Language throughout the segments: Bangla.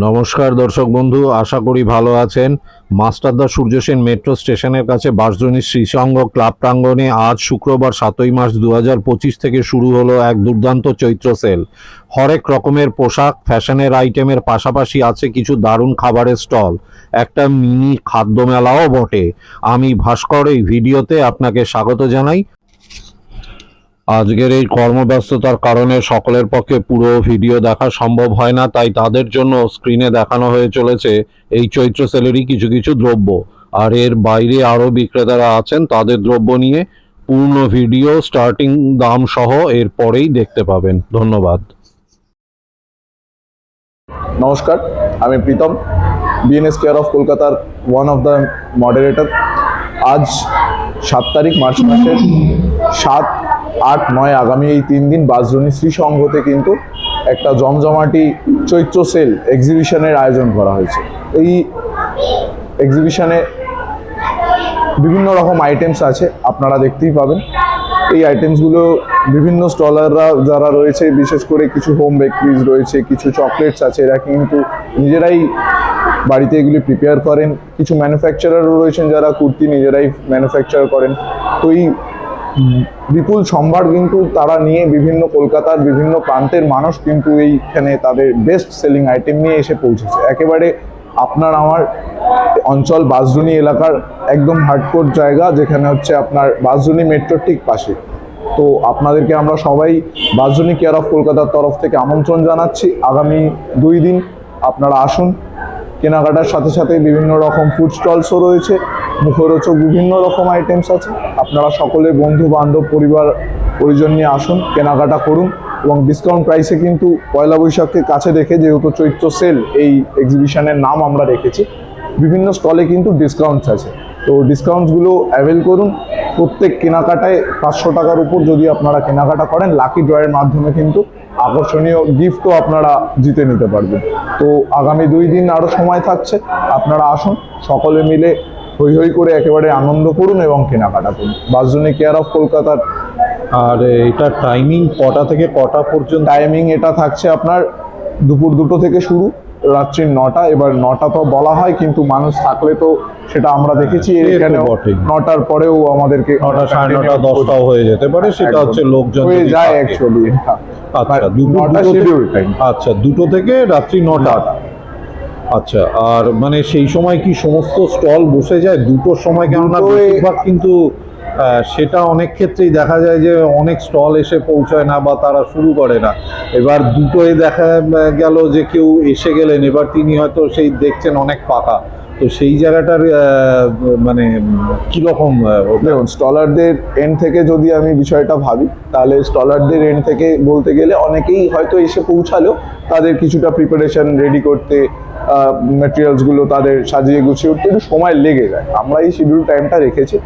নমস্কার দর্শক বন্ধু, আশা করি ভালো আছেন। মাস্টারদা সূর্য সেন মেট্রো স্টেশনের কাছে বাঁশদ্রোণী শ্রীসঙ্গ ক্লাব প্রাঙ্গণে আজ শুক্রবার 7ই মার্চ 2025 থেকে শুরু হলো এক দুর্দান্ত চৈত্র সেল। হরেক রকমের পোশাক, ফ্যাশনের আইটেমের পাশাপাশি আছে কিছু দারুণ খাবারের স্টল, একটা মিনি খাদ্য মেলাও বটে। আমি ভাস্কর এই ভিডিওতে আপনাকে স্বাগত জানাই। আজকের এই কর্মব্যস্ততার কারণে সকলের পক্ষে পুরো ভিডিও দেখা সম্ভব হয় না, তাই তাদের জন্য স্ক্রিনে দেখানো হয়ে চলেছে এই চৈত্র সেলেরই কিছু কিছু দ্রব্য। আর এর বাইরে আরও বিক্রেতারা আছেন, তাদের দ্রব্য নিয়ে পূর্ণ ভিডিও স্টার্টিং দাম সহ এর পরেই দেখতে পাবেন। ধন্যবাদ। নমস্কার, আমি প্রীতম, বিএনএস কেয়ার অফ কলকাতার ওয়ান অফ দ্য মডারেটর। আজ 7 তারিখ মার্চ মাসের 7, 8, 9 আগামী এই 3 দিন বাঁশদ্রোণী শ্রীসঙ্গতে কিন্তু একটা জমজমাটি চৈত্র সেল এক্সিবিশনের আয়োজন করা হয়েছে। এই এক্সিবিশনে বিভিন্ন রকম আইটেমস আছে, আপনারা দেখতেই পাবেন। এই আইটেমসগুলো বিভিন্ন স্টলাররা যারা রয়েছে, বিশেষ করে কিছু হোম বেকারিজ রয়েছে, কিছু চকলেটস আছে, এরা কিন্তু নিজেরাই বাড়িতে এগুলি প্রিপেয়ার করেন। কিছু ম্যানুফ্যাকচারারও রয়েছেন যারা কুর্তি নিজেরাই ম্যানুফ্যাকচার করেন। তো এই বিপুল সম্ভার কিন্তু তারা নিয়ে বিভিন্ন কলকাতার বিভিন্ন প্রান্তের মানুষ কিন্তু এইখানে তাদের বেস্ট সেলিং আইটেম নিয়ে এসে পৌঁছেছে। একেবারে আপনার আমার অঞ্চল বাঁশদ্রোণী এলাকার একদম হার্ডকোর জায়গা, যেখানে হচ্ছে আপনার বাঁশদ্রোণী মেট্রোর ঠিক পাশে। তো আপনাদেরকে আমরা সবাই বাঁশদ্রোণী কেয়ার অফ কলকাতার তরফ থেকে আমন্ত্রণ জানাচ্ছি। আগামী 2 দিন আপনারা আসুন। কেনাকাটার সাথে সাথে বিভিন্ন রকম ফুড স্টলসও রয়েছে, মুখরোচক বিভিন্ন রকম আইটেমস আছে। আপনারা সকলে বন্ধু বান্ধব পরিবার পরিজন নিয়ে আসুন, কেনাকাটা করুন এবং ডিসকাউন্ট প্রাইসে কিন্তু পয়লা বৈশাখকে কাছে রেখে, যেহেতু চৈত্র সেল এই এক্সিবিশনের নাম আমরা রেখেছি, বিভিন্ন স্টলে কিন্তু ডিসকাউন্টস আছে। তো ডিসকাউন্টসগুলো অ্যাভেল করুন। প্রত্যেক কেনাকাটায় 500 টাকার উপর যদি আপনারা কেনাকাটা করেন, লাকি ড্রয়ের মাধ্যমে কিন্তু আকর্ষণীয় গিফটও আপনারা জিতে নিতে পারবেন। তো আগামী 2 দিন আরও সময় থাকছে, আপনারা আসুন, সকলে মিলে হই হই করে একেবারে আনন্দ করুন এবং কেনাকাটা করুন। বাঁশদ্রোণী কেয়ার অফ কলকাতার। আর এটা টাইমিং কটা থেকে কটা পর্যন্ত? টাইমিং এটা থাকছে আপনার দুপুর 2টো থেকে শুরু, রাত্রি 9টা। এবার 9টা তো বলা হয়, কিন্তু মানুষ থাকলে তো সেটা আমরা দেখেছি এখানে 9টার পরেও আমাদেরকে 9টা, 9:30, 10টাও হয়ে যেতে পারে। সেটা হচ্ছে লোকজন হয়ে যায় অ্যাকচুয়ালি। আচ্ছা, 2টো থেকে রাত্রি 9টা। আচ্ছা, আর মানে সেই সময় কি সমস্ত স্টল বসে যায় 2টোর সময়? কেননা বেশিরভাগ কিন্তু সেটা অনেক ক্ষেত্রেই দেখা যায় যে অনেক স্টল এসে পৌঁছায় না বা তারা শুরু করে না। এবার 2টোয় দেখা গেল যে কেউ এসে গেলেন, এবার তিনি হয়তো সেই দেখছেন অনেক ফাঁকা, তো সেই জায়গাটার মানে কীরকম? দেখুন, স্টলারদের এন্ড থেকে যদি আমি বিষয়টা ভাবি, তাহলে স্টলারদের এন্ড থেকে বলতে গেলে অনেকেই হয়তো এসে পৌঁছালেও তাদের কিছুটা প্রিপারেশন রেডি করতে, ম্যাটেরিয়ালসগুলো তাদের সাজিয়ে গুছিয়ে উঠতে একটু সময় লেগে যায়। আমরা এই শিডিউল টাইমটা রেখেছি।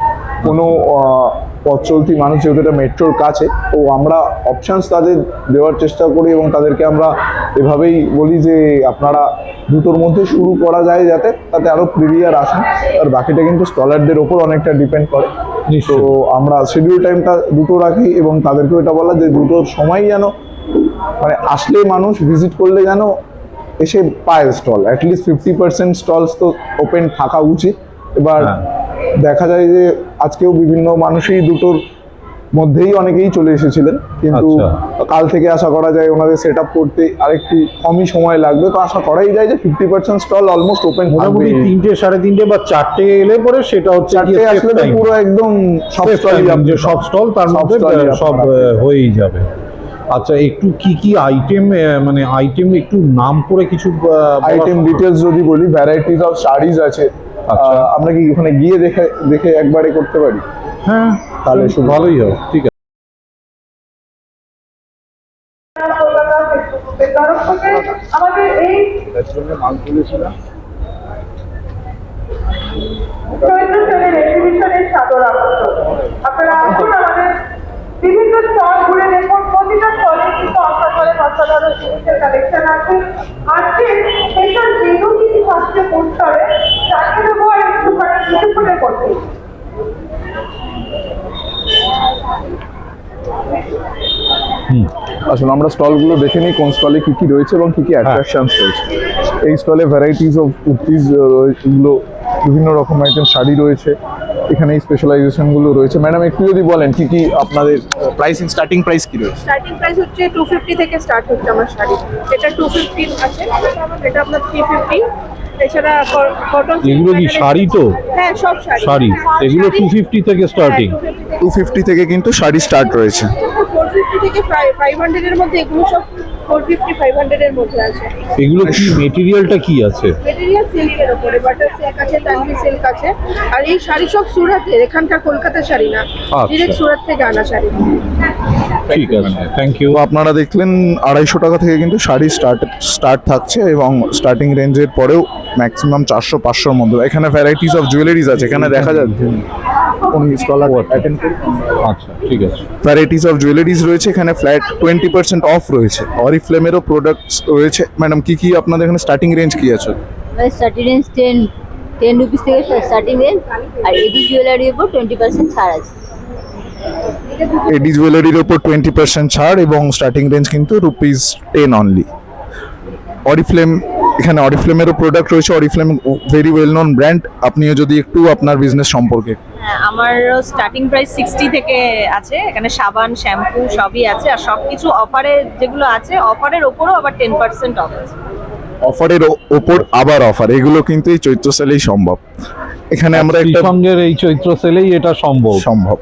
কোনো পথ চলতি মানুষ যেহেতু এটা মেট্রোর কাছে, তো আমরা অপশানস তাদের দেওয়ার চেষ্টা করি এবং তাদেরকে আমরা এভাবেই বলি যে আপনারা 2টোর মধ্যে শুরু করা যায়, যাতে তাতে আরও প্রিভিয়ার আসেন। আর বাকিটা কিন্তু স্টলারদের ওপর অনেকটা ডিপেন্ড করে। তো আমরা শিডিউল টাইমটা 2টো রাখি এবং তাদেরকেও এটা বলা যে 2টোর সময় যেন মানে আসলে মানুষ ভিজিট করলে যেন এসে পায় স্টল। অ্যাটলিস্ট 50% স্টলস তো ওপেন থাকা উচিত। এবার দেখা যায় যে আজকেও বিভিন্ন মানুষই 2টোর মধ্যেই অনেকেই চলে এসেছিলেন, কিন্তু কাল থেকে আশা করা যায় ওনাদের সেট আপ করতে আরেকটু কমই সময় লাগবে। তো আশা করাই যায় যে 50% স্টল অলমোস্ট ওপেন থাকবে। 3টে, 3:30 বা 4টে এলে পরে সেটা হচ্ছে 4টে আসলে তো পুরো একদম সব স্টল তার মধ্যে সব হয়েই যাবে। আচ্ছা, একটু কি কি আইটেম, মানে আইটেম একটু নাম করে কিছু আইটেম ডিটেলস যদি বলি, ভ্যারাইটিস অফ শাড়িজ আছে। আমরা কি ওখানে গিয়ে দেখে একবারে করতে পারি? হ্যাঁ, তাহলে ভালোই হবে। ঠিক আছে। আমাদের এই মাল তুলেছিলাম এক্সিবিশনের সাদর আমন্ত্রণ। আপনারা আসুন, আমাদের বিভিন্ন স্টল ঘুরে দেখুন। প্রতিটা স্টলে কিন্তু অসাধারণ জিনিসের কালেকশন আছে। আজকে স্পেশাল মেনু কিছু থাকছে ফুড স্টলে, তাকে দেবো আর একটুখানি কিছুক্ষণের মধ্যে। আসলে আমরা স্টলগুলো দেখে নিই কোন স্টলে কি কি রয়েছে এবং কি কি অ্যাট্রাকশনস রয়েছে। এই স্টলে ভ্যারাইটিস অফ কুর্তিজ এগুলো বিভিন্ন রকম আইটেম শাড়ি রয়েছে, এখানে এই স্পেশালাইজেশনগুলো রয়েছে। ম্যাডাম একটু যদি বলেন কি কি আপনাদের প্রাইসিং, স্টার্টিং প্রাইস কি রয়েছে? স্টার্টিং প্রাইস হচ্ছে 250 থেকে স্টার্ট হচ্ছে আমার শাড়ি। এটা 250 আছে, এটা আপনার 350। এছাড়া কটন এগুলো কি শাড়ি তো? হ্যাঁ, সব শাড়ি। শাড়ি এগুলো 250 থেকে স্টার্টিং। 250 থেকে কিন্তু শাড়ি স্টার্ট রয়েছে। 450 থেকে 500 এর মধ্যে, এগুলো সব 450 500 এর মধ্যে আছে। এগুলো কি মেটেরিয়ালটা কি আছে? মেটেরিয়াল সিল্কের উপরে, বাটার সিল্ক আছে, তানভি সিল্ক আছে। আর এই শাড়ি সব সুরাতের, এখানকার কলকাতার শাড়ি না, ডিরেক্ট সুরাত থেকে আনা শাড়ি। ঠিক আছে, থ্যাংক ইউ। তো আপনারা দেখলেন 250 টাকা থেকে কিন্তু শাড়ি স্টার্ট থাকছে এবং স্টার্টিং রেঞ্জের পরেও ম্যাক্সিমাম 400-500 মধ্যে। এখানে ভ্যারাইটিস অফ জুয়েলারিজ আছে, এখানে দেখা যাচ্ছে আচ্ছা, ঠিক আছে। ভ্যারাইটিস অফ জুয়েলারিজ রয়েছে, এখানে ফ্ল্যাট 20% অফ রয়েছে। অরিফ্লেমেরও প্রোডাক্টস রয়েছে। ম্যাডাম কি কি আপনাদের এখানে স্টার্টিং রেঞ্জ কি আছে? স্টার্টিং রেঞ্জ 10 রুপিস থেকে স্টার্টিং রেঞ্জ, আর এডি জুয়েলারির উপর 20% ছাড় আছে। এডি জুয়েলারির উপর 20% ছাড় এবং স্টার্টিং রেঞ্জ কিন্তু ₹10 অনলি। অরিফ্লেম, এখানে অরিফ্লেমেরও প্রোডাক্ট রয়েছে। Oriflame very well known brand. আপনিও যদি একটু আপনার বিজনেস সম্পর্কে। হ্যাঁ, আমার স্টার্টিং প্রাইস 60 থেকে আছে। এখানে সাবান, শ্যাম্পু সবই আছে, আর সবকিছু অফারে যেগুলো আছে, অফারের ওপরও আবার 10% অফ আছে। অফারের ওপর আবার অফার, এগুলো কিন্তু এই চৈত্র সেলেই সম্ভব। এখানে আমরা একটা সঙ্গের এই চৈত্র সেলেই এটা সম্ভব।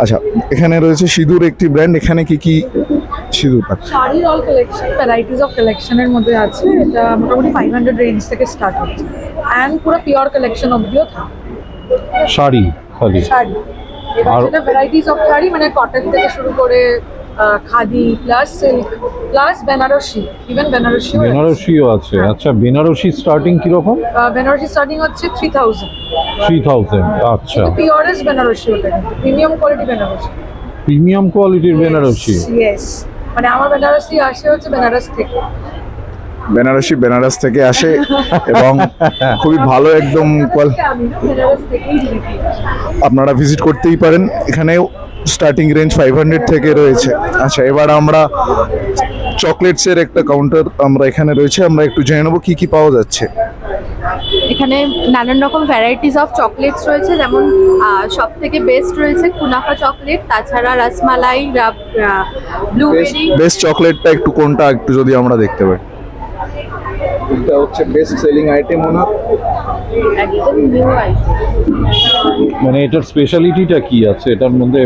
আচ্ছা, এখানে রয়েছে সিঁদুর একটি ব্র্যান্ড। এখানে কি কি সিঁদুর পাচ্ছে? শাড়ির অল কালেকশন, ভ্যারাইটিস অফ কালেকশনের মধ্যে আছে। এটা মোটামুটি 500 রেঞ্জ থেকে স্টার্ট হচ্ছে, অ্যান্ড পুরো পিওর কালেকশন অবধিও থাকে শাড়ি খালি। শাড়ি। আর- এবার ভ্যারাইটিস অফ শাড়ি, মানে কটন থেকে শুরু করে khadi plus silk plus Banarasi, even Banarasi. বেনারসিও আছে। আচ্ছা, বেনারসি স্টার্টিং কিরকম? বেনারসি স্টার্টিং হচ্ছে 3000। 3000। আচ্ছা, পিওরেস্ট বেনারসি, ওটা প্রিমিয়াম কোয়ালিটি বেনারসি। প্রিমিয়াম কোয়ালিটির বেনারসি। ইয়েস, মানে আমার বেনারসি আসে হচ্ছে বেনারস থেকে। বেনারস থেকে আসে এবং খুবই ভালো একদম আমি না বেনারস থেকেই কিনেছি। আপনারা ভিজিট করতেই পারেন। এখানে স্টার্টিং রেঞ্জ 500 থেকে রয়েছে। আচ্ছা, এবার আমরা চকলেটসের একটা কাউন্টার আমরা এখানে রয়েছে, আমরা একটু জেনে নেবো কি কি পাওয়া যাচ্ছে। এখানে নানান রকম ভ্যারাইটিস অফ চকলেটস রয়েছে, যেমন সব থেকে বেস্ট রয়েছে কুনাফা চকলেট, তাছাড়া রসমালাই, ব্লুবেরি। বেস্ট চকলেটটা একটু কোনটা একটু যদি আমরা দেখতে পাই? এটা হচ্ছে বেস্ট সেলিং আইটেম ওনার। একদম নিউ আইটেম। মানে এটার স্পেশালিটিটা কি আছে এটার মধ্যে?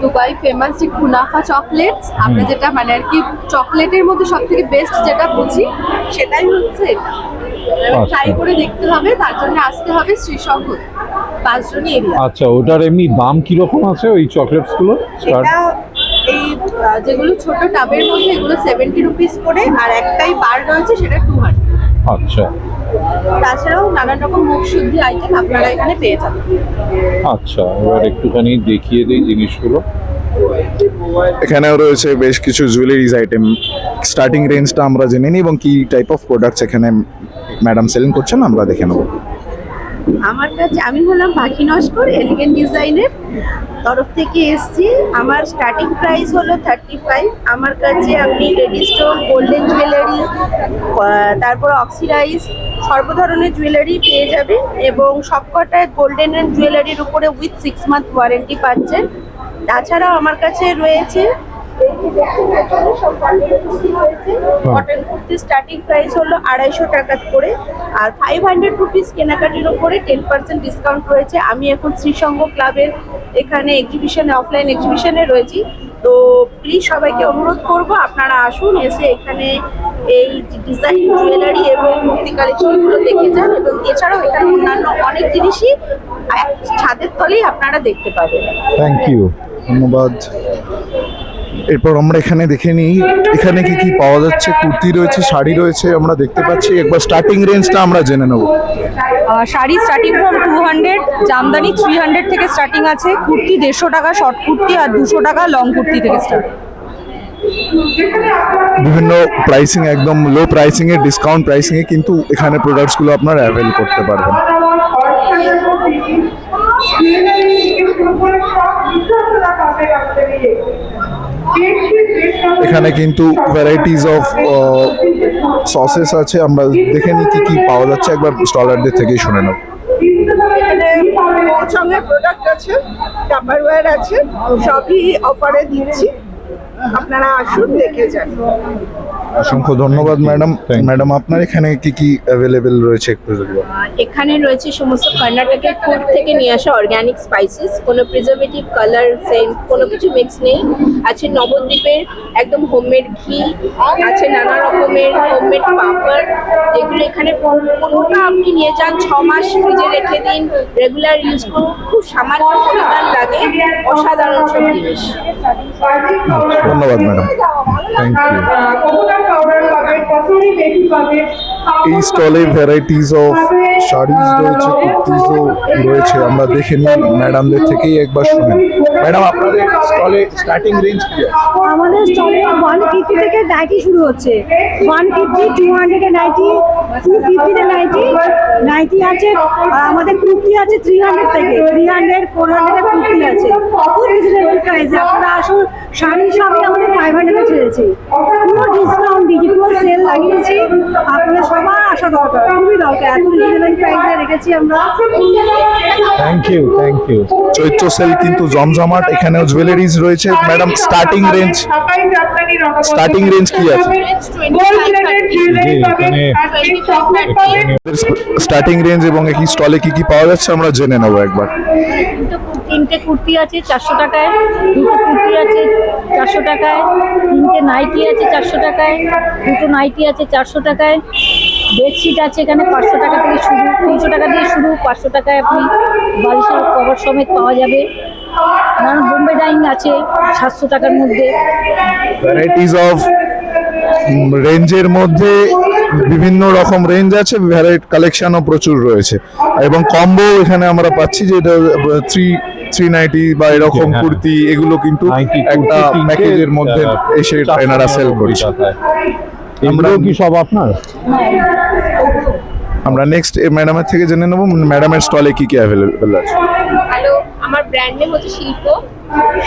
দুবাই ফেমাস যে কুনাফা চকলেটস, আমরা যেটা মানে আর কি চকলেটের মধ্যে সব থেকে বেস্ট যেটা বুঝি সেটাই হচ্ছে এটা। ট্রাই করে দেখতে হবে, তার জন্য আসতে হবে শ্রীসংঘ 5 জনি এরিয়া। আচ্ছা, ওটার এমনি দাম কিরকম আছে ওই চকলেটস গুলো? এটা এই যেগুলো ছোট টাবের মধ্যে, এগুলো 70 রুপিস করে, আর একটাই বার রয়েছে সেটা 200। আচ্ছা তাছাড়াও নানান রকম মুখ শুদ্ধি আইটেম আপনারা এখানে পেয়ে যাবেন। আচ্ছা, এবার একটুখানি দেখিয়ে দিই জিনিসগুলো। এখানেও রয়েছে বেশ কিছু জুয়েলারিজ আইটেম। স্টার্টিং রেঞ্জটা আমরা জেনে নিই এবং কি টাইপ অফ প্রোডাক্টস এখানে ম্যাডাম সেলিং করছেন আমরা দেখে নেব। আমার কাছে, আমি হলাম পাখি নস্কর এলিগেন্ট ডিজাইনের তরফ থেকে এসেছি। আমার স্টার্টিং প্রাইস হলো 35। আমার কাছে আপনি রেডি স্টোন, গোল্ডেন জুয়েলারি, তারপর অক্সিডাইজ সর্ব ধরনের জুয়েলারি পেয়ে যাবেন, এবং সবকটায় গোল্ডেন অ্যান্ড জুয়েলারির উপরে উইথ 6 মান্থ ওয়ারেন্টি পাচ্ছেন। তাছাড়াও আমার কাছে রয়েছে কটন কুর্তি, স্টার্টিং প্রাইস হলো 250 টাকা করে, আর 500 রুপিস কেনাকাটির উপরে 10% ডিসকাউন্ট রয়েছে। আমি এখন শ্রীসংঘ ক্লাবের এখানে এক্সিবিশনে, অফলাইন এক্সিবিশনে রয়েছি। তো প্লিজ সবাইকে অনুরোধ করব আপনারা আসুন, এসে এখানে এই ডিজাইন জুয়েলারি এবং মূর্তি কালেকশনগুলো দেখে যান, এবং এছাড়াও এখানে অন্যান্য অনেক জিনিসই ছাদের তলেই আপনারা দেখতে পাবেন। থ্যাংক ইউ, ধন্যবাদ। এরপর আমরা এখানে দেখে নিই এখানে কি কি পাওয়া যাচ্ছে। কুর্তি রয়েছে, শাড়ি রয়েছে, আমরা দেখতে পাচ্ছি। একবার স্টার্টিং রেঞ্জটা আমরা জেনে নেব। শাড়ি স্টার্টিং ফ্রম 200, জামদানি 300 থেকে স্টার্টিং আছে, কুর্তি 150 টাকা শর্ট কুর্তি, আর 200 টাকা লং কুর্তি থেকে স্টার্ট। বিভিন্ন প্রাইসিং, একদম লো প্রাইসিং এ, ডিসকাউন্ট প্রাইসিং এ কিন্তু এখানে প্রোডাক্টস গুলো আপনারা অ্যাভেল করতে পারবেন। সব কিছু আপনারা পাবেন আমাদের এখানে কিন্তু ভ্যারাইটিস অফ সসেস আছে, আমরা দেখে নিই কি কি পাওয়া যাচ্ছে, একবার স্টলারদের থেকেই শুনে নেব। এখানে পৌঁছানোর প্রোডাক্ট আছে, টাপারওয়্যার আছে, সবই অফারে দিচ্ছি, আপনারা আসুন দেখে যান। অসংখ্য ধন্যবাদ ম্যাডাম। Thank you. ম্যাডাম আপনার এখানে কি কি অ্যাভেলেবেল রয়েছে একটু যদি বলেন। এখানে রয়েছে সমস্ত কর্ণাটকের ফুড থেকে নিয়ে আসা অর্গ্যানিক স্পাইসেস, কোনো প্রিজারভেটিভ, কালার, সেন্ট কোনো কিছু মিক্স নেই। আছে নবদ্বীপের একদম হোমমেড ঘি, আছে নানা রকমের হোমমেড পাপড়, যেগুলো এখানে কোনোটা আপনি নিয়ে যান, 6 মাস ফ্রিজে রেখে দিন, রেগুলার ইউজ করুন, খুব সামান্য পরিমাণ লাগে, অসাধারণ সব জিনিস। ধন্যবাদ madam. Thank you. Coconut powder পাবেন, কসুরি মেথি পাবেন। এই স্টলে ভ্যারাইটিস অফ শাড়িজ রয়েছে, কুর্তিজও রয়েছে, আমরা দেখে নিই ম্যাডামদের থেকেই একবার শুনি। ম্যাডাম আপনাদের স্টলে স্টার্টিং রেঞ্জ কি আছে? আমাদের স্টলে 150 থেকে নাইটি শুরু হচ্ছে, 150, 200 এ নাইটি, 250 এ নাইটি আছে। আর আমাদের কুর্তি আছে 300 থেকে, 300, 400 এর কুর্তি আছে, খুব রিজনেবল প্রাইসে। আপনারা আসুন, শাড়ি সবই আমাদের 500 এ ছেড়েছি, পুরো ডিসকাউন্ট ডিজিটাল সেল লাগিয়েছি, আপনারা সবার আসা দরকার, খুবই দরকার, এত রিজনেবল প্রাইসে রেখেছি আমরা। Thank you, thank you. Chaitra sale কিন্তু জমজমাট, এখানেও জুয়েলারিজ রয়েছে। ম্যাডাম স্টার্টিং রেঞ্জ কি আছে? জি, এখানে স্টার্টিং রেঞ্জ এবং এই স্টলে কি কি পাওয়া যাচ্ছে আমরা জেনে নেবো একবার। তিনটে কুর্তি আছে 400 টাকায়, দুটো কুর্তি আছে 400 টাকায়, তিনটে নাইটি আছে 400 টাকায়, দুটো নাইটি আছে 400 টাকায়, বেডশিট আছে এখানে 500 টাকা থেকে শুরু, 300 টাকা দিয়ে শুরু, 500 টাকায় আপনি বালিশের কভার সমেত পাওয়া যাবে। নানান বোম্বে ডাইং আছে 700 টাকার মধ্যে। ভ্যারাইটিস অফ রেঞ্জের মধ্যে বিভিন্ন রকম রেঞ্জ আছে, ভ্যারাইটি কালেকশনও প্রচুর রয়েছে এবং কম্বো এখানে আমরা পাচ্ছি, যেটা 390 বা এরকম হ্যাঁ। কুর্তি, এগুলো কিন্তু 90 একটা কুর্তি তিনটে, প্যাকেজের মধ্যে এসে 400 এনারা সেল করছে। টাকায়। এগুলো কি সব আপনার? আমরা নেক্সট ম্যাডামের থেকে জেনে নেবো ম্যাডামের স্টলে কি কি অ্যাভেলেবেল আছে। হ্যালো, আমার ব্র্যান্ড নেম হচ্ছে শিল্প।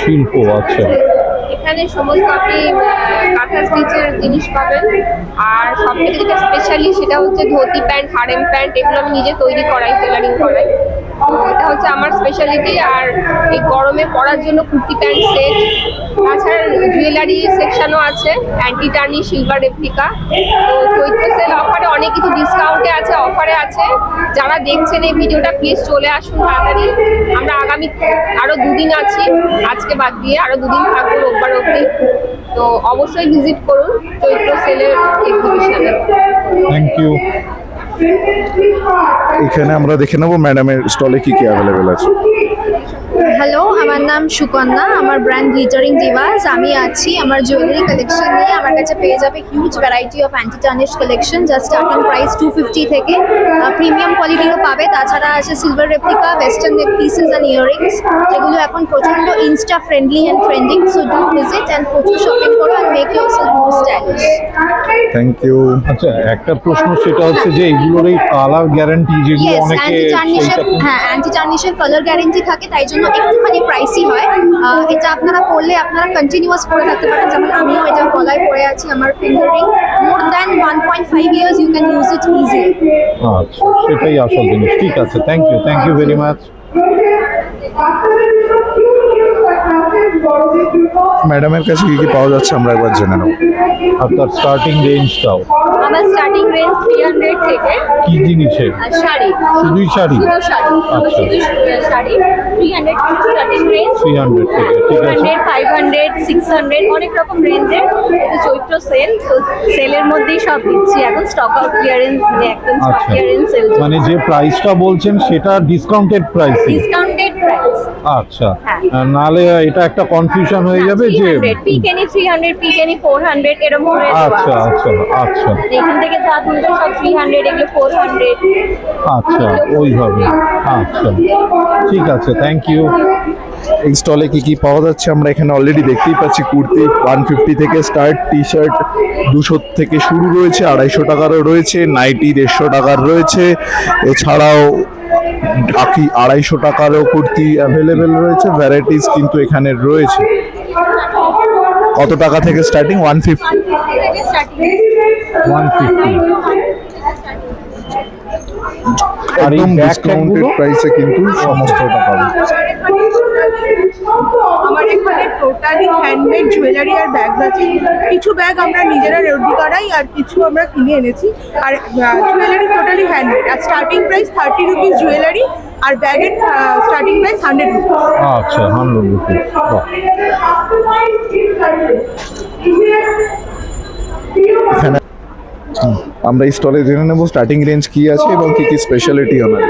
শিল্প, আচ্ছা। এখানে সমস্ত আপনি কাঁথা স্টিচের জিনিস পাবেন, আর সব থেকে যেটা স্পেশালি সেটা হচ্ছে ধুতি প্যান্ট, হারেম প্যান্ট, এগুলো আমি নিজে তৈরি করাই, টেলারিং করাই, তো এটা হচ্ছে আমার স্পেশালিটি। আর এই গরমে পরার জন্য কুর্তি প্যান্ট সেট, তাছাড়া জুয়েলারি সেকশনও আছে, অ্যান্টি টার্নি, সিলভার রেপ্লিকা। তো চৈত্র সেল অফারে অনেক কিছু ডিসকাউন্টে আছে, অফারে আছে। যারা দেখছেন এই ভিডিওটা প্লিজ চলে আসুন তাড়াতাড়ি। আমরা আগামী আরও 2 দিন আছি, আজকে বাদ দিয়ে আরও 2 দিন থাকবো, রোববার অবধি। তো অবশ্যই ভিজিট করুন চৈত্র সেলের এক্সিবিশনে। Thank you. এখানে আমরা দেখে নেবো ম্যাডামের স্টলে কি কি অ্যাভেলেবেল আছে। হ্যালো, আমার নাম সুকন্যা, আমার ব্র্যান্ড গ্লিটারিং দিভাস। আমি আছি আমার জুয়েলারি কালেকশন নিয়ে। আমার কাছে পেয়ে যাবে huge variety of anti tarnish collection, যার স্টার্টিং প্রাইস 250 থেকে, প্রিমিয়াম কোয়ালিটিরও পাবে। তাছাড়া আছে silver replica, western neck pieces and earrings, যেগুলো এখন প্রচণ্ড insta friendly and trending. So do visit and প্রচুর শপিং করো and make yourself more stylish. Thank you. আচ্ছা, একটা প্রশ্ন, সেটা হচ্ছে যে এইগুলোর এই কালার গ্যারান্টি যেগুলো ইয়েস, অনেকে অ্যান্টি টার্নিশের, হ্যাঁ, অ্যান্টি টার্নিশের কালার গ্যারেন্টি থাকে, তাই জন্য একটুখানি প্রাইসি হয়। এটা আপনারা পরলে আপনারা কন্টিনিউয়াস পরে থাকতে পারেন, যেমন আমিও এটা গলায় পরে আছি, আমার finger ring, more than 1.5 years you can use it easily. আচ্ছা, সেটাই আসল জিনিস। ঠিক আছে, থ্যাংক ইউ ভেরি মাচ। ম্যাডামের কাছে কি কি পাওয়া যাচ্ছে আমরা একবার জেনে নেবো। আপনার স্টার্টিং রেঞ্জটাও আমার স্টার্টিং রেঞ্জ 300 থেকে। কি জিনিসের? আর শাড়ি, শুধুই শাড়ি? শুধু শাড়ি, আচ্ছা। শুধু শাড়ি 300 স্টার্টিং রেঞ্জ, 300 থেকে, ঠিক আছে। 200, 500, 600 অনেক রকম রেঞ্জের। এটা চৈত্র সেল, তো সেলের মধ্যেই সব দিচ্ছি এখন, স্টক আউট ক্লিয়ারেন্স, মানে একদম স্টক আচ্ছা, ক্লিয়ারেন্স সেল, মানে যে প্রাইসটা বলছেন সেটা ডিসকাউন্টেড প্রাইস? Discounted price. আচ্ছা, হ্যাঁ। নাহলে এটা একটা কনফিউশন হয়ে যাবে যে 300, পিকেনি 300, 400 এরকম করে দেওয়া আচ্ছা আছে। আচ্ছা আচ্ছা এখান থেকে যা তুলবে সব 300, এগুলো 400। আচ্ছা, ওইভাবে। আচ্ছা, ঠিক আছে, থ্যাংক ইউ। এই স্টলে কি কি পাওয়া যাচ্ছে আমরা এখানে অলরেডি দেখতেই পাচ্ছি। কুর্তি 150 থেকে স্টার্ট, টি শার্ট 200 থেকে শুরু রয়েছে, 250 টাকারও রয়েছে, নাইটি 150 টাকার রয়েছে, এছাড়াও বাকি 250 টাকারও কুর্তি অ্যাভেলেবেল রয়েছে। ভ্যারাইটিস কিন্তু এখানে রয়েছে। কত টাকা থেকে স্টার্টিং? 150 আর এই একদম ব্যাগ ডিসকাউন্টেড ট্যাগগুলো? প্রাইসে কিন্তু সমস্তটা পাবেন। আমার এখানে টোটালি হ্যান্ডমেড জুয়েলারি আর ব্যাগ আছে। কিছু ব্যাগ আমরা নিজেরা রেডি করাই আর কিছু আমরা কিনে এনেছি। আর jewellery totally handmade. Are starting price 30 rupees jewellery আর ব্যাগের স্টার্টিং প্রাইস 100 রুপিস। আচ্ছা 100 রুপিস। এখানে আমরা এই স্টলে জেনে নেব স্টার্টিং রেঞ্জ কি আছে এবং কি কি স্পেশালিটি ওনার।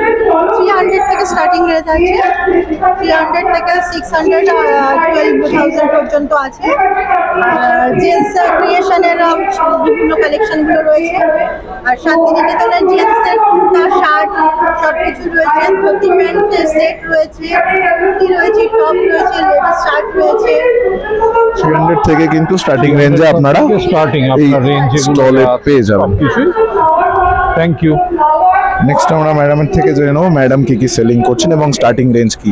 300 থেকে স্টার্টিং রেঞ্জ আছে। 300 থেকে 600 12,000 পর্যন্ত আছে। জেন্টস ক্রিয়েশনের বিভিন্ন কালেকশনগুলো রয়েছে। আর শান্তিনিকেতনের জেন্টসের কুর্তা, শার্ট সব কিছু রয়েছে। ধুতি প্যান্টের সেট রয়েছে, কুর্তি রয়েছে, টপ রয়েছে, লেডিস শার্ট রয়েছে। 300 থেকে কিন্তু স্টার্টিং রেঞ্জে আপনারা স্টার্টিং এই আপনার রেঞ্জ স্টলে পেয়ে যাবেন। কিছুই। Thank you. নেক্সট আমরা ম্যাডামের থেকে জেনে নেব ম্যাডাম কি কি সেলিং করছেন এবং স্টার্টিং রেঞ্জ কি।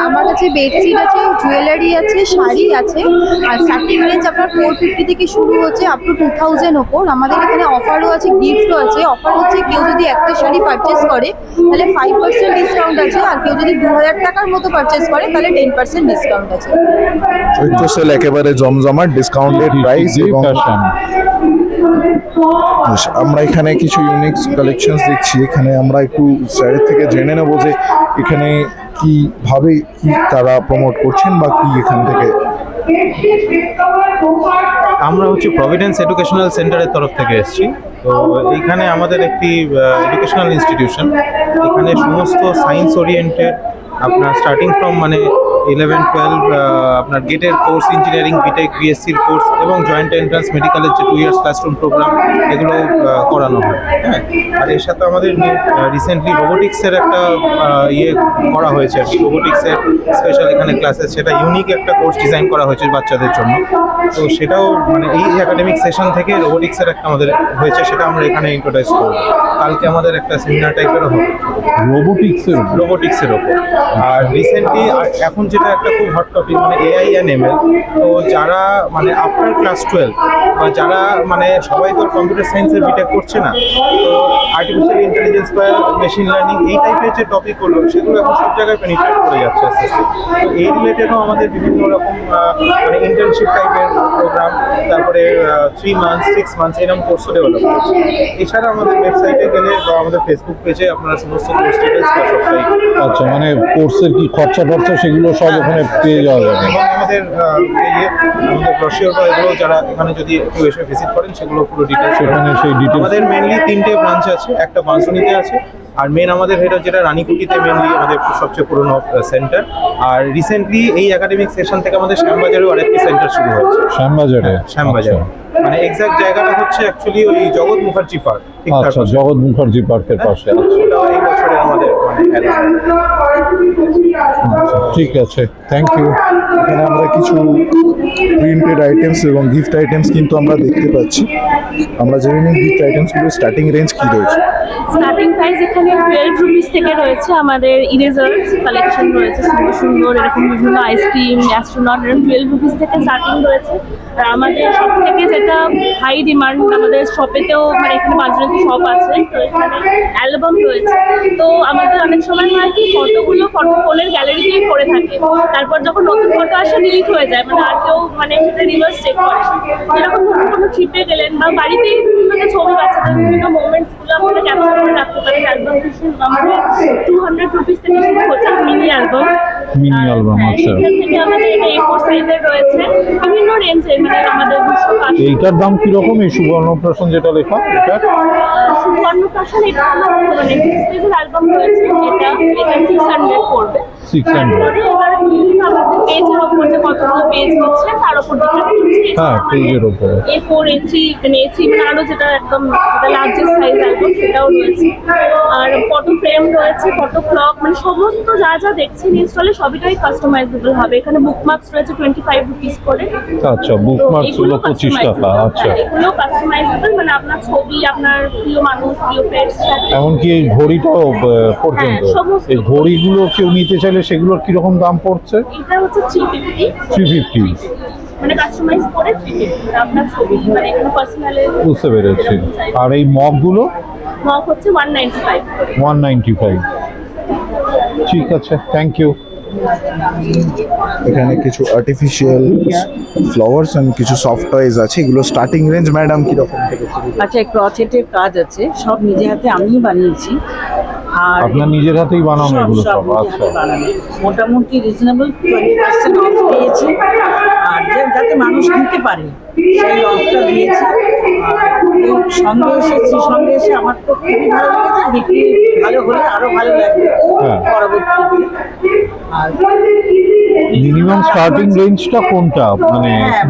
আমার কাছে বেডশিট আছে, জুয়েলারি আছে, শাড়ি আছে। আর স্টার্টিং রেঞ্জ আপনার 450 থেকে শুরু হচ্ছে আপ টু 2000 ওপর। আমাদের এখানে অফারও আছে, গিফটও আছে। অফার হচ্ছে কেউ যদি একটা শাড়ি পারচেস করে তাহলে 5% ডিসকাউন্ট আছে। আর কেউ যদি 2000 টাকার মতো পারচেস করে তাহলে 10% ডিসকাউন্ট আছে। চৈত্র সেল একেবারে জমজমাট, ডিসকাউন্টেড প্রাইস এবং বেশ, আমরা এখানে কিছু ইউনিক কালেকশনস দেখছি। এখানে আমরা একটু স্যারের থেকে জেনে নেব যে এখানে কিভাবে কি তারা প্রমোট করছেন বা কি এখান থেকে। আমরা হচ্ছে প্রভিডেন্স এডুকেশনাল সেন্টারের তরফ থেকে এসেছি। তো এইখানে আমাদের একটি এডুকেশনাল ইনস্টিটিউশন। এখানে সমস্ত সায়েন্স ওরিয়েন্টেড আপনার স্টার্টিং ফ্রম মানে 11-12 আপনার গেটের কোর্স, ইঞ্জিনিয়ারিং, বিটেক, বিএসসির কোর্স এবং জয়েন্ট এন্ট্রান্স মেডিকেলের যে 2 ইয়ার্স ক্লাসরুম প্রোগ্রাম এগুলো করানো হয়। হ্যাঁ, আর এর সাথে আমাদের রিসেন্টলি রোবোটিক্সের একটা ইয়ে করা হয়েছে আর কি। রোবোটিক্সের স্পেশাল এখানে ক্লাসেস, সেটা ইউনিক একটা কোর্স ডিজাইন করা হয়েছে বাচ্চাদের জন্য। তো সেটাও মানে এই একাডেমিক সেশন থেকে রোবোটিক্সের একটা আমাদের হয়েছে, সেটা আমরা এখানে ইন্ট্রোডিউস করব। কালকে আমাদের একটা সেমিনার টাইপেরও হবে রোবোটিক্সের ওপর। আর রিসেন্টলি এখন যেটা একটা খুব হট টপিক মানে এআই অ্যান্ড এমএল। তো যারা মানে আফটার ক্লাস 12 বা যারা মানে সবাই তো কম্পিউটার সায়েন্সের বিটেক করছে না, তো আর্টিফিশিয়াল ইন্টেলিজেন্স বা মেশিন লার্নিং এই টাইপের যে টপিকগুলো সেগুলো এখন সব জায়গায় পেনিট্রেট করে যাচ্ছে আস্তে আস্তে। তো এই রিলেটেডও আমাদের বিভিন্ন রকম মানে ইন্টার্নশিপ টাইপের প্রোগ্রাম, তারপরে 3 মান্থস 6 মান্থস এরকম কোর্সও ডেভেলপ করছে। এছাড়া আমাদের ওয়েবসাইটে গেলে বা আমাদের ফেসবুক পেজে আপনারা সমস্ত কোর্স ডিটেলস বা সবটাই। আচ্ছা, মানে কোর্সের কি খরচা সেগুলো সব ওখানে পেয়ে যাওয়া যাবে। এবং আমাদের ব্রশিওরটা এগুলো যারা এখানে যদি একটু এসে ভিজিট করেন সেগুলো পুরো ডিটেলস সেখানে সেই ডিটেলস। আমাদের মেনলি 3টে ব্রাঞ্চ আছে, একটা বাঁশবনীতে আছে আর মেন আমাদের হেড যেটা রানীকুটিতে মেনলি আমাদের সবচেয়ে পুরনো সেন্টার। আর রিসেন্টলি এই একাডেমিক সেশন থেকে আমাদের শ্যামবাজারেও আরেকটি সেন্টার শুরু হয়েছে। শ্যামবাজারে মানে এক্সাক্ট জায়গাটা হচ্ছে অ্যাকচুয়ালি ওই জগৎ মুখার্জি পার্ক। আচ্ছা, জগৎ মুখার্জি পার্কের পাশে। ওটাও এই বছরের আমাদের মানে ঠিক আছে, থ্যাংক ইউ। এখানে আমরা কিছু প্রিন্টেড আইটেমস এবং গিফট আইটেমস কিন্তু আমরা দেখতে পাচ্ছি। আমরা জেনে নিই গিফট আইটেমসগুলো স্টার্টিং রেঞ্জ কি রয়েছে। স্টার্টিং প্রাইস এখানে 12 রুপিস থেকে রয়েছে। আমাদের ইরেজার কালেকশন রয়েছে সুন্দর সুন্দর, এরকম বিভিন্ন আইসক্রিম, অ্যাস্ট্রোনট, এরকম 12 রুপিস থেকে স্টার্টিং রয়েছে। আর আমাদের সব থেকে যেটা হাই ডিমান্ড, আমাদের শপেতেও মানে এখানে বাজারে শপ আছে, তো এখানে অ্যালবাম রয়েছে। তো আমাদের অনেক সময় হয় কি ফটোগুলো ফোনের গ্যালারিতেই পড়ে থাকে, তারপর যখন নতুন ফটো আসে ডিলিট হয়ে যায়, মানে আর কেউ মানে সেটা রিভার্স চেক করে। এরকম ধরুন কোনো ট্রিপে গেলেন বা বাড়িতেই বিভিন্ন যে ছবি বাচ্চাদের বিভিন্ন মোমেন্টসগুলো আপনারা ক্যাপচার করে রাখতে পারেন। অ্যালবাম আমাদের 200 রুপিস থেকে শুরু হচ্ছে মিনি অ্যালবাম। আচ্ছা, এখান থেকে আমাদের এটা A4 সাইজের রয়েছে, বিভিন্ন রেঞ্জের, মানে আমাদের 250। এইটার দাম কিরকম? এই সুবর্ণপ্রাশন যেটা লেখা, এটা সুবর্ণপ্রাশন এটা আমাদের মানে 6 পেজের অ্যালবাম রয়েছে, এটা 600 পড়বে। 600। তারপরে এবার বিভিন্ন আমাদের পেজের ওপর যে কতগুলো পেজ হচ্ছে তার উপর ডিপেন্ড করছে। হ্যাঁ, পেজের উপরে A4 A3 মানে A3 মানে আরো যেটা একদম লার্জেস্ট সাইজ অ্যালবাম সেটাও রয়েছে। আর ফটো ফ্রেম রয়েছে, ফটো ক্লক, মানে সমস্ত যা যা দেখছেন ইনস্টলে সবটাই কাস্টমাইজেবল হবে। এখানে বুকমার্কস রয়েছে 25 রুপিস করে। আচ্ছা, বুকমার্কস হলো 25 টাকা। আচ্ছা, এগুলো কাস্টমাইজেবল, মানে আপনার ছবি, আপনার প্রিয় মানুষ, প্রিয় পেটস। এমনকি এই ঘড়িটাও পর্যন্ত। সমস্ত। এই ঘড়িগুলো কেউ নিতে চাইলে সেগুলোর কিরকম দাম পড়ছে? এটা হচ্ছে 350। 350। মানে কাস্টমাইজ করে থেকে আপনার ছবি মানে এখানে পার্সোনাল বুঝতে পেরেছি। আর এই মগগুলো মগ হচ্ছে 195 195। ঠিক আছে, থ্যাংক ইউ। এখানে কিছু আর্টিফিশিয়াল ফ্লাওয়ার্স এন্ড কিছু সফট টয়েস আছে, এগুলো স্টার্টিং রেঞ্জ ম্যাডাম কি রকম থেকে শুরু? আচ্ছা, ক্রচেটের কাজ আছে, সব নিজে হাতে আমিই বানিয়েছি। আর আপনার নিজের হাতেই বানানো এগুলো সব? নিজে আচ্ছা, হাতে বানানো। মোটামুটি রিজনেবল 20% অফ পেয়েছি, আর যাতে মানুষ কিনতে পারে সেই অফটা দিয়েছি। আর এই সঙ্গে এসে আমার তো খুবই ভালো লেগেছে, বিক্রি ভালো হলে আরো ভালো লাগবে হ্যাঁ। পরবর্তীতে। আর মিনিমাম স্টার্টিং রেঞ্জটা কোনটা? মানে হ্যাঁ,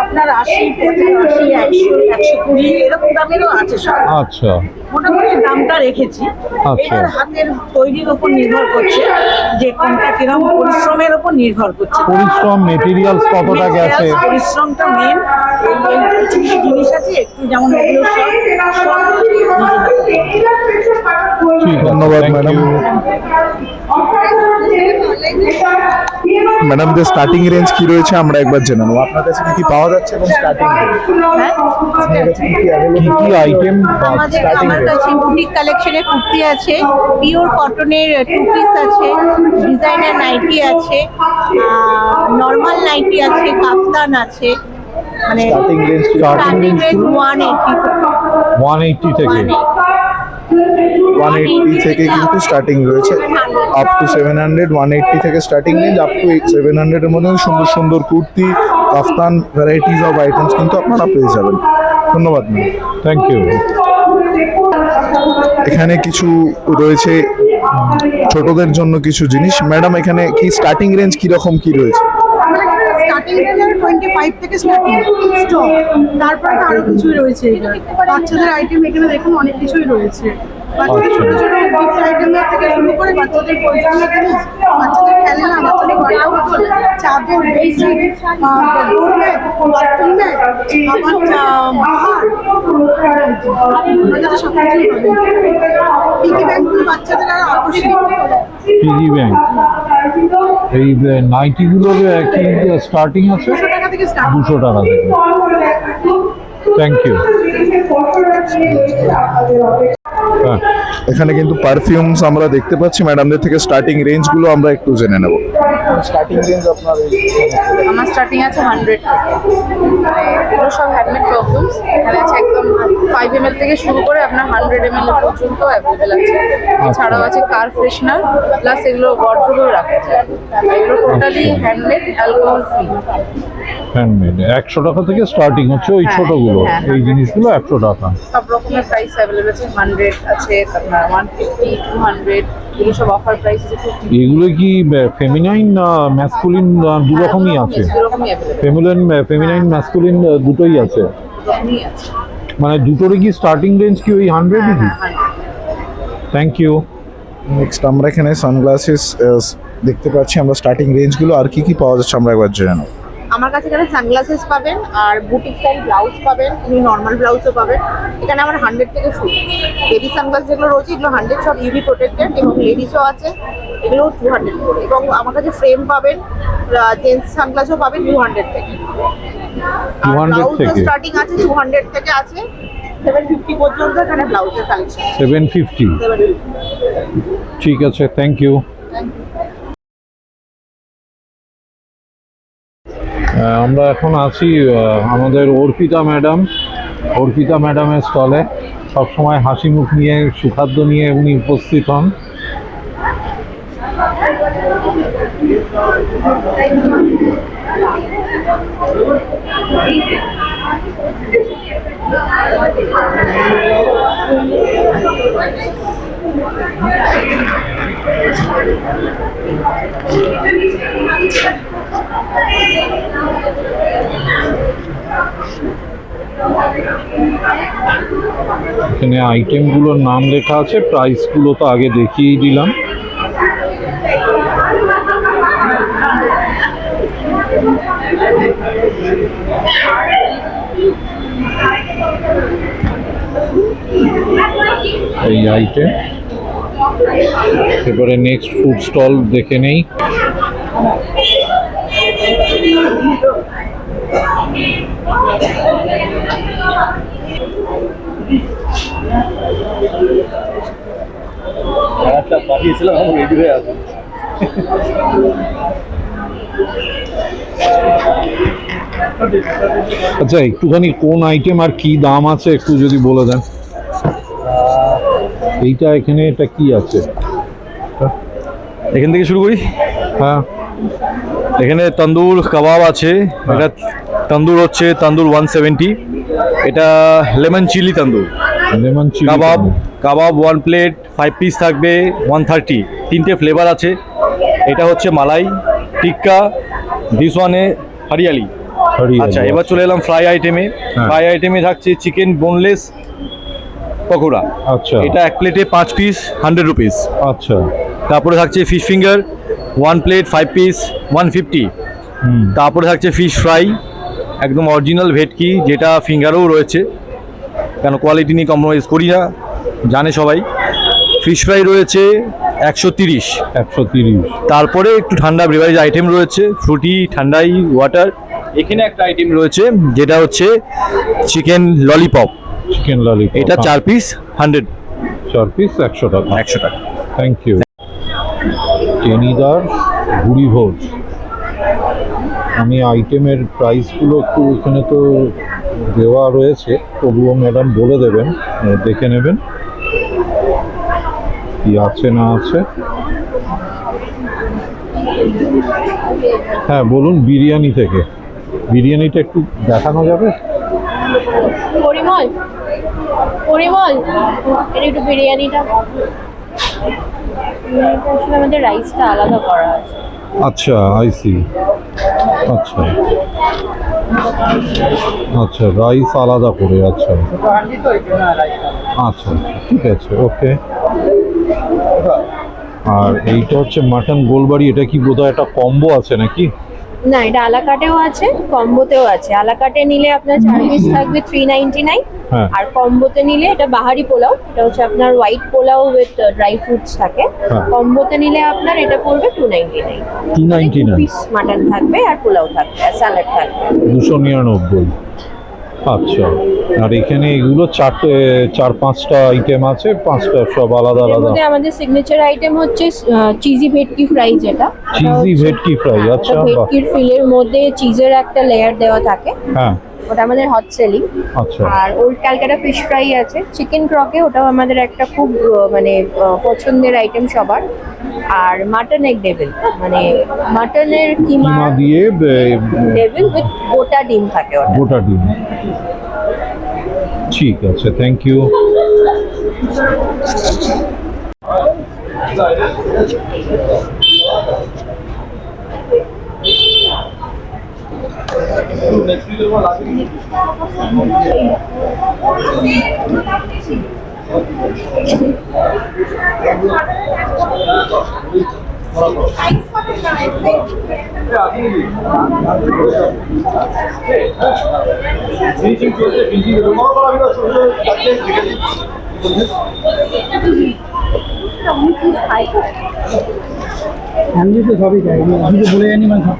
আপনার 80, 85, 100, 120 এরকম দামেরও আছে সব। আচ্ছা মোটামুটি দামটা রেখেছি। আচ্ছা। এবার হাতের তৈরির উপর নির্ভর করছে যে কোনটা কিরকম, পরিশ্রমের উপর নির্ভর করছে। পরিশ্রম, মেটেরিয়ালস কতটা গেছে? পরিশ্রমটা মেন। এই কিছু কিছু জিনিস আছে একটু, যেমন এগুলো সব নিজে হাতে। ঠিক আছে, ধন্যবাদ thank ম্যাডাম। you। ম্যাডামদের স্টার্টিং রেঞ্জ কি রয়েছে আমরা একবার জেনে নেবো। আপনার কাছে কি কি পাওয়া যাচ্ছে এবং স্টার্টিং রেঞ্জ? আপনার কাছে কি কি কি কি আইটেম? আমার কাছে বুটিক কালেকশনের কুর্তি আছে, পিওর কটনের টু পিস আছে, ডিজাইনার নাইটি আছে, নর্মাল নাইটি আছে, কাফতান আছে। মানে starting range starting starting range range 180 থেকে। 180 থেকে কিন্তু স্টার্টিং রয়েছে, আপ টু 700। 180 থেকে স্টার্টিং রেঞ্জ, আপ টু 700 এর মধ্যে সুন্দর সুন্দর কুর্তি, কাফতান, ভ্যারাইটিস অফ আইটেমস কিন্তু আপনারা পেয়ে যাবেন। ধন্যবাদ ম্যাম। Thank you. এখানে কিছু রয়েছে ছোটদের জন্য কিছু জিনিস। ম্যাডাম এখানে কি স্টার্টিং রেঞ্জ কি রকম কি রয়েছে? স্টার্টিং রেঞ্জ 25 থেকে স্টার্টিং স্টক, তারপরে তো আরো কিছুই রয়েছে। বাচ্চাদের আইটেম এখানে দেখুন অনেক কিছুই রয়েছে। বাচ্চাদের ছোট ছোট গিফট আইটেমের থেকে শুরু করে বাচ্চাদের প্রয়োজনীয় জিনিস, বাচ্চাদের খেলনা, বাচ্চাদের ওয়ার্কআউট, চাদর, বেডশিট, ডোর ম্যাট, বাথরুম ম্যাট, আবার বাহার, বাচ্চাদের সব কিছুই পাবেন। পিগি ব্যাংকগুলো বাচ্চাদের আরো আকর্ষণীয়। Piggy bank. এই নাইটিগুলোর কি স্টার্টিং আছে? 200 টাকা থেকে স্টার্ট। 200 টাকা থেকে। Thank you. হ্যাঁ, এখানে কিন্তু পারফিউমস আমরা দেখতে পাচ্ছি। ম্যাডামদের থেকে স্টার্টিং রেঞ্জগুলো আমরা একটু জেনে নেব। স্টার্টিং রেঞ্জ আপনার আমার স্টার্টিং আছে 100 মানে এগুলো সব হ্যান্ডমেড পারফিউমস। এখানে আছে একদম 5 ml থেকে শুরু করে আপনার 100 ml পর্যন্ত অ্যাভেলেবেল আছে। এছাড়াও আছে কার ফ্রেশনার, প্লাস এগুলো ওয়ার্ডরোবেও রাখা যায়। এগুলো totally handmade, alcohol free. Handmade 100 টাকা থেকে স্টার্টিং হচ্ছে ওই হ্যাঁ, ছোটগুলো। হ্যাঁ। এই জিনিসগুলো 100 টাকা। সব রকমের প্রাইস অ্যাভেলেবেল আছে। 100 আছে, আপনার 150, 200 এগুলো সব অফার প্রাইস আছে। এগুলো কি ফেমিনাইন না ম্যাসকুলিন? দু রকমই আছে। এরকমই অ্যাভেলেবেল, ফেমিনাইন ম্যাসকুলিন দুটোই আছে। এরকমই আছে। মানে দুটোরই কি স্টার্টিং রেঞ্জ কি ওই 100? হ্যাঁ, 100। Thank you. নেক্সট আমরা এখানে সানগ্লাসেস দেখতে পাচ্ছি আমরা স্টার্টিং রেঞ্জগুলো। আর কি কি পাওয়া যাচ্ছে আমরা একবার জেনে নেব। আমার কাছে এখানে সানগ্লাসেস পাবেন, আর বুটিক স্টাইল ব্লাউজ পাবেন, এমনি নর্মাল ব্লাউজও পাবেন। এখানে আমার 100 থেকে শুরু। বেবি সানগ্লাস যেগুলো রয়েছে এগুলো 100 সব ইউভি প্রোটেক্টেড, এবং লেডিসও আছে, এগুলো 200 করে। এবং আমার কাছে ফ্রেম পাবেন, জেন্টস সানগ্লাসও পাবেন 200 থেকে। 200 থেকে স্টার্টিং আছে 200 থেকে আছে 750 পর্যন্ত এখানে ব্লাউজের কালেকশন। 750। ঠিক আছে, থ্যাংক ইউ। আমরা এখন আছি আমাদের অর্পিতা ম্যাডামের স্টলে। সবসময় হাসি মুখ নিয়ে, সুখাদ্য নিয়ে উনি উপস্থিত হন। এখানে আইটেমগুলোর নাম লেখা আছে, প্রাইসগুলো তো আগে দেখিয়েই দিলাম। এই আইটেম। এবারে নেক্সট ফুড স্টল দেখে নেই। পাঠিয়েছিলাম রেডি হয়ে আছে। আচ্ছা, একটুখানি কোন আইটেম আর কি দাম আছে একটু যদি বলে দেন। এইটা এখানে এটা কি আছে? এখান থেকে শুরু করি। হ্যাঁ, এখানে তন্দুর কাবাব আছে। এটা তন্দুর হচ্ছে তন্দুর 170। এটা লেমন চিলি তন্দুর লেমন চিলি কাবাব। কাবাব 1 প্লেট 5 পিস থাকবে 130। 3টে ফ্লেভার আছে। এটা হচ্ছে মালাই টিক্কা, দিস ওয়ানে হরিয়ালি। আচ্ছা, এবার চলে এলাম ফ্রাই আইটেমে। ফ্রাই আইটেমে থাকছে চিকেন বোনলেস পকোড়া। আচ্ছা, এটা 1 প্লেটে 5 পিস 100 রুপিস। আচ্ছা, তারপরে থাকছে ফিশ ফিঙ্গার 1 প্লেট 5 পিস 150। তারপরে থাকছে ফিশ ফ্রাই, একদম অরিজিনাল ভেটকি, যেটা ফিঙ্গারও রয়েছে, কেন কোয়ালিটি নিয়ে কম্প্রোমাইজ করি না, জানে সবাই। ফিশ ফ্রাই রয়েছে 130। তারপরে একটু ঠান্ডা বেভারেজ আইটেম রয়েছে, ফ্রুটি, ঠান্ডাই, ওয়াটার। এখানে একটা আইটেম রয়েছে যেটা হচ্ছে চিকেন ললিপপ। চিকেন ললিপপ, এটা 4 পিস 100। 4 পিস 100 টাকা। 100 টাকা। Thank you. টেনিদার ভুড়ি ভোজ। আমি আইটেমের প্রাইসগুলো একটু এখানে তো দেওয়া রয়েছে, তবুও ম্যাডাম বলে দেবেন, দেখে নেবেন কি আছে না আছে। হ্যাঁ বলুন, বিরিয়ানি থেকে। বিরিয়ানিটা একটু দেখানো যাবে? পরিমল, পরিমল, এটা একটু বিরিয়ানিটা। আসলে আমাদের রাইসটা আলাদা করা আছে। আচ্ছা, আইসি। আচ্ছা আচ্ছা, রাইস আলাদা করে। আচ্ছা আচ্ছা, ঠিক আছে, ওকে। আর এইটা হচ্ছে মাটন গোলবাড়ি। এটা কি বোধহয় একটা কম্বো আছে নাকি? না, এটা আলাকাটেও আছে, কম্বোতেও আছে। আলাকাটে নিলে আপনার 4 পিস থাকবে 399। হ্যাঁ। আর কম্বোতে নিলে এটা বাহারি পোলাও, এটা হচ্ছে আপনার white pulao with dry fruits থাকে। হ্যাঁ। কম্বোতে নিলে আপনার এটা পড়বে 299। 299 পিস মাটন থাকবে আর পোলাও থাকবে আর স্যালাড থাকবে। 299। আচ্ছা, আর এখানে এগুলো 4-5টা আইটেম আছে, 5টা সব আলাদা এর আলাদা। মধ্যে আমাদের সিগনেচার আইটেম হচ্ছে চিজি ভেটকি ফ্রাই, যেটা চিজি ভেটকি ফ্রাই। আচ্ছা, বাহ। ভেটকির ফিলের মধ্যে চিজের একটা লেয়ার দেওয়া থাকে, হ্যাঁ, ওটা আমাদের হট সেলিং। আচ্ছা। আর ওল্ড ক্যালকাটা ফিশ ফ্রাই আছে, চিকেন ক্রকে, ওটাও আমাদের একটা খুব মানে পছন্দের আইটেম সবার। আর মাটন এগ ডেভিল, মানে মাটনের কিমা কিমা দিয়ে ডেভিল উইথ গোটা ডিম থাকে ওটা। গোটা ডিম। ঠিক আছে, থ্যাংক ইউ। আমি তো সবই চাই, আমি তো বলে জানি মানে সব।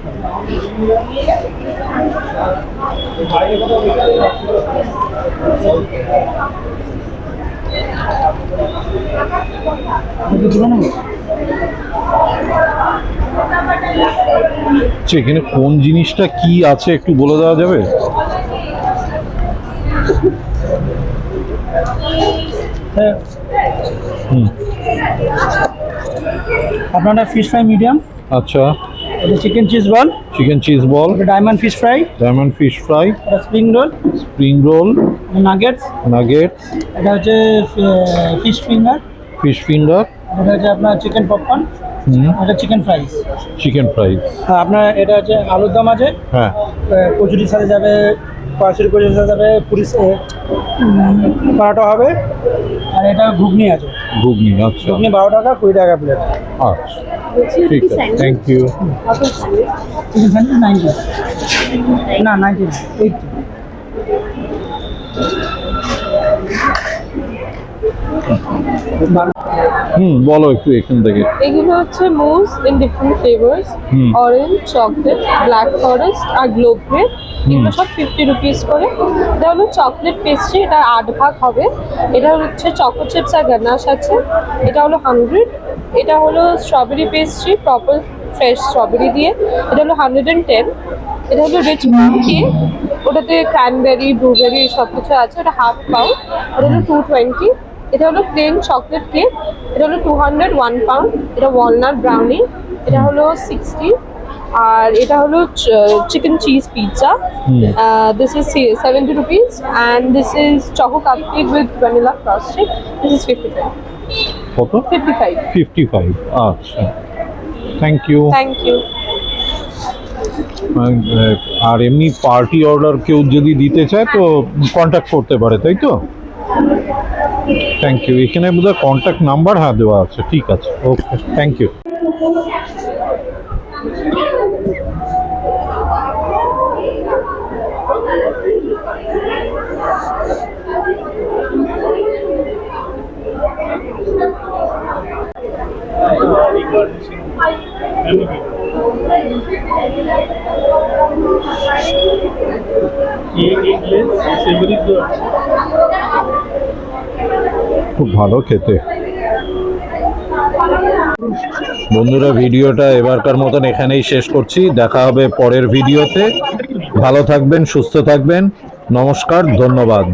এখানে কোন জিনিসটা কি আছে একটু বলে দেওয়া যাবে? হ্যাঁ, আপনারা ফিশ ফ্রাই মিডিয়াম। আচ্ছা, এটা chicken cheese ball. Chicken cheese ball. এটা diamond fish fry. Diamond fish fry. এটা spring roll. Spring roll. Nuggets. Nuggets. এটা হচ্ছে ফিশ ফিঙ্গার। Fish finger. এটা হচ্ছে আপনার চিকেন পপকর্ন। এটা চিকেন ফ্রাইস। Chicken fries. হ্যাঁ, আপনার এটা হচ্ছে আলুর দম আছে। হ্যাঁ। কচুরির সাথে যাবে, পাঁচুরি কচুরির সাথে যাবে, পুরি পরোটা হবে। আর এটা ঘুগনি আছে। ঘুগনি, আচ্ছা। ঘুগনি 12 টাকা, 20 টাকা প্লেট। আচ্ছা, ঠিক আছে, থ্যাংক ইউ। চিকেন স্যান্ডউইচ 90 না 90 না 80। বলো একটু এখান থেকে। এগুলো হচ্ছে mousse in different flavours, orange, chocolate, black forest আর গ্লোব গ্রেপ। এগুলো সব 50 রুপিস করে। এটা হলো চকলেট পেস্ট্রি, এটা 8 ভাগ হবে। এটা হচ্ছে চকো চিপস আর গানাশ আছে, এটা হলো 100। এটা হলো strawberry pastry, proper fresh strawberry দিয়ে, এটা হলো 110। এটা হলো রিচ প্লাম কেক, ওটাতে ক্র্যানবেরি, ব্লুবেরি সব কিছু আছে, ওটা হাফ পাউন্ড, ওটা হলো 220। এটা হলো প্লেন চকলেট কেক, এটা হলো 200, 1 পাউন্ড। এটা ওয়ালনাট ব্রাউনি, এটা হলো 60। আর এটা হলো chicken cheese pizza, this is 70 rupees. And this is choco cupcake with vanilla frosting, this is 55। কত? 55। 55। আচ্ছা, থ্যাংক ইউ। Thank you. আর এমনি পার্টি অর্ডার কেউ যদি দিতে চায় তো কন্ট্যাক্ট করতে পারে, তাই তো? Thank you. এখানে বোধহয় কন্ট্যাক্ট নাম্বার দেওয়া আছে। ঠিক আছে, ওকে, থ্যাংক ইউ। খুব ভালো খেতে। বন্ধুরা, ভিডিওটা এবারকার মতন এখানেই শেষ করছি। দেখা হবে পরের ভিডিওতে। ভালো থাকবেন, সুস্থ থাকবেন। নমস্কার, ধন্যবাদ।